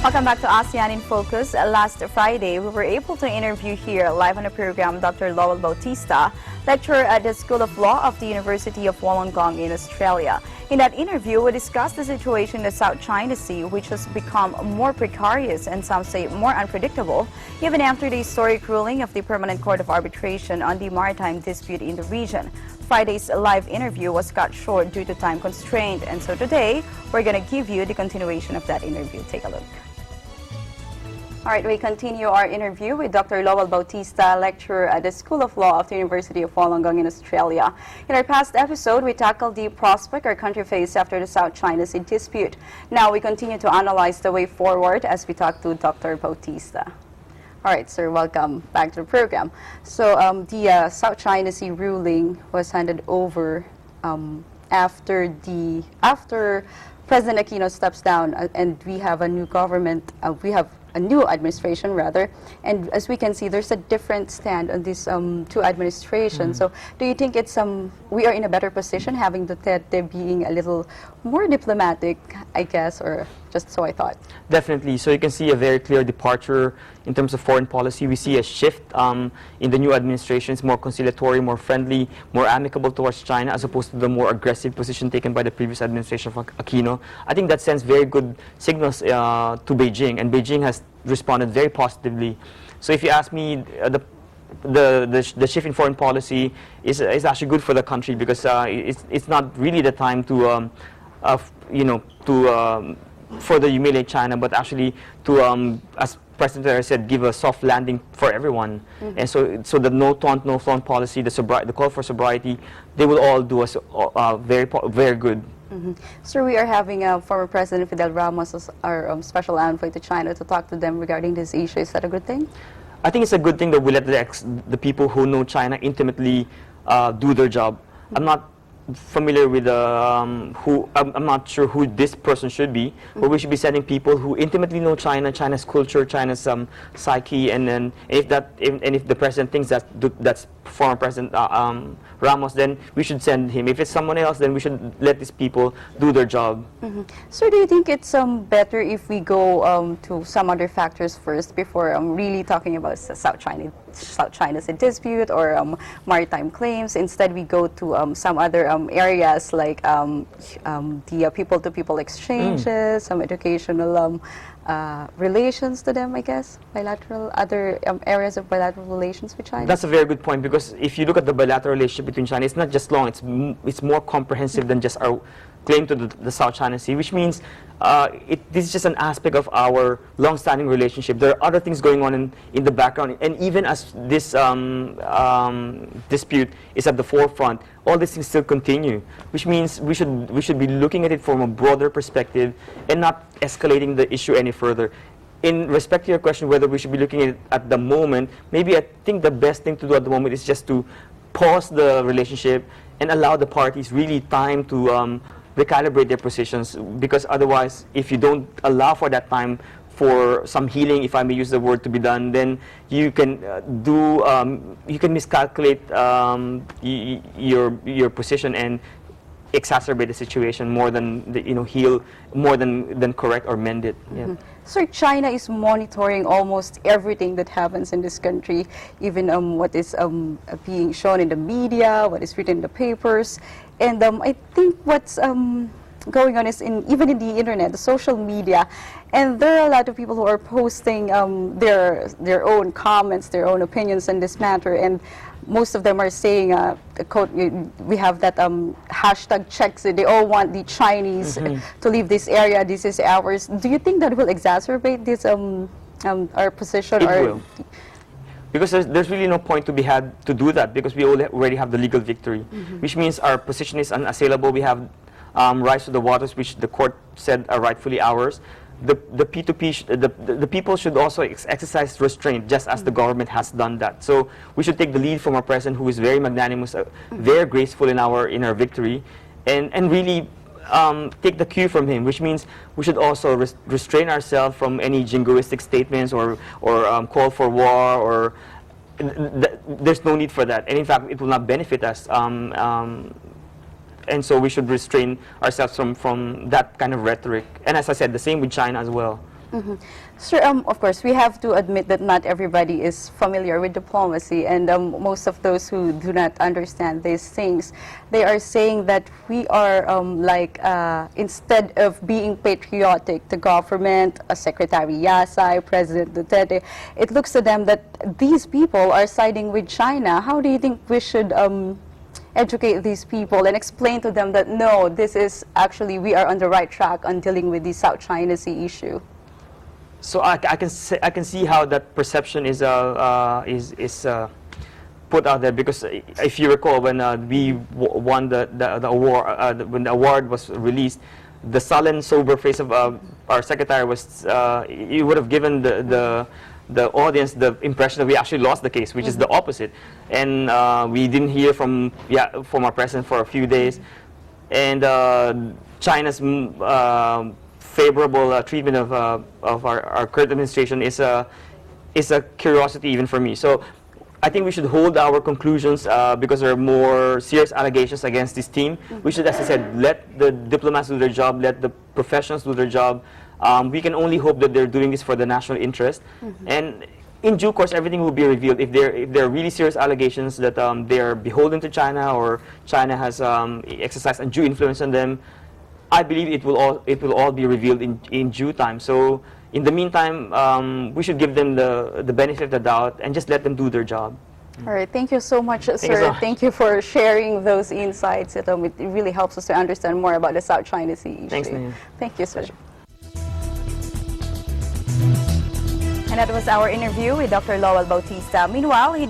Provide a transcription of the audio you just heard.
Welcome back to ASEAN in Focus. Last Friday, we were able to interview here live on the program Dr. Lowell Bautista, lecturer at the School of Law of the University of Wollongong in Australia. In that interview, we discussed the situation in the South China Sea, which has become more precarious and some say more unpredictable, even after the historic ruling of the Permanent Court of Arbitration on the maritime dispute in the region. Friday's live interview was cut short due to time constraint, and so today, we're going to give you the continuation of that interview. Take a look. All right, we continue our interview with Dr. Lowell Bautista, lecturer at the School of Law of the University of Wollongong in Australia. In our past episode, we tackled the prospect our country faced after the South China Sea dispute. Now we continue to analyze the way forward as we talk to Dr. Bautista. All right, sir, welcome back to the program. So the South China Sea ruling was handed over after President Aquino steps down and we have a new government, we have a new administration rather, and as we can see there's a different stand on these two administrations. So do you think it's we are in a better position having Duterte being a little more diplomatic, I guess, or just so I thought? Definitely. So you can see a very clear departure in terms of foreign policy. We see a shift in the new administration. It's more conciliatory, more friendly, more amicable towards China, as opposed to the more aggressive position taken by the previous administration of Aquino. I think that sends very good signals to Beijing, and Beijing has responded very positively. So if you ask me, the shift in foreign policy is actually good for the country, because it's not really the time to further humiliate China, but actually to, as President Duterte said, give a soft landing for everyone. And so the no taunt, no flaunt policy, the call for sobriety, they will all do us very good. So we are having former President Fidel Ramos as our special envoy to China to talk to them regarding this issue. Is that a good thing? I think it's a good thing that we let the people who know China intimately do their job. I'm not familiar with I'm not sure who this person should be, but we should be sending people who intimately know China, China's culture, China's psyche, and then if the president thinks that's former President Ramos, then we should send him. If it's someone else, then we should let these people do their job. So do you think it's better if we go to some other factors first before really talking about South China Sea dispute or maritime claims? Instead, we go to some other areas like the people-to-people exchanges, some educational relations to them, I guess, other areas of bilateral relations with China? That's a very good point, because if you look at the bilateral relationship between China, it's not just long, it's more comprehensive than just our claim to the South China Sea, which means this is just an aspect of our long-standing relationship. There are other things going on in the background, and even as this dispute is at the forefront, all these things still continue, which means we should be looking at it from a broader perspective and not escalating the issue any further. In respect to your question whether we should be looking at it at the moment, maybe I think the best thing to do at the moment is just to pause the relationship and allow the parties really time to recalibrate their positions, because otherwise, if you don't allow for that time for some healing, if I may use the word, to be done, then you can you can miscalculate your position and exacerbate the situation more than heal, more than correct or mend it. Yeah. So China is monitoring almost everything that happens in this country, even what is being shown in the media, what is written in the papers, and I think what's going on is even in the internet, the social media, and there are a lot of people who are posting their own comments, their own opinions on this matter, and most of them are saying, quote, we have that hashtag checks it. They all want the Chinese to leave this area. This is ours. Do you think that will exacerbate this our position? It will. Because there's really no point to be had to do that, because we already have the legal victory, which means our position is unassailable. We have rights to the waters, which the court said are rightfully ours. The people should also exercise restraint, just as the government has done that. So we should take the lead from our president, who is very magnanimous, very graceful in our victory, and really take the cue from him, which means we should also restrain ourselves from any jingoistic statements or call for war, or there's no need for that. And in fact, it will not benefit us. And so we should restrain ourselves from that kind of rhetoric. And as I said, the same with China as well. Sure, of course, we have to admit that not everybody is familiar with diplomacy, and most of those who do not understand these things, they are saying that we are instead of being patriotic, the government, Secretary Yasay, President Duterte, it looks to them that these people are siding with China. How do you think we should educate these people and explain to them that no, this is actually, we are on the right track on dealing with the South China Sea issue? So I can see how that perception is put out there, because if you recall, when we won the award, when the award was released, the sullen, sober face of our secretary was it would have given the audience the impression that we actually lost the case, which is the opposite, and we didn't hear from our president for a few days, and China's favorable treatment of our current administration is a curiosity even for me. So I think we should hold our conclusions because there are more serious allegations against this team. We should, as I said, let the diplomats do their job, let the professionals do their job. We can only hope that they're doing this for the national interest. And in due course, everything will be revealed. If there are really serious allegations that they are beholden to China, or China has exercised undue influence on them, I believe it will all be revealed in due time. So in the meantime, we should give them the benefit of the doubt and just let them do their job. All right, thank you so much, sir. So much. Thank you for sharing those insights. It really helps us to understand more about the South China Sea issue. Thanks, Naya. Thank you, sir. And that was our interview with Dr. Lowell Bautista. Meanwhile, he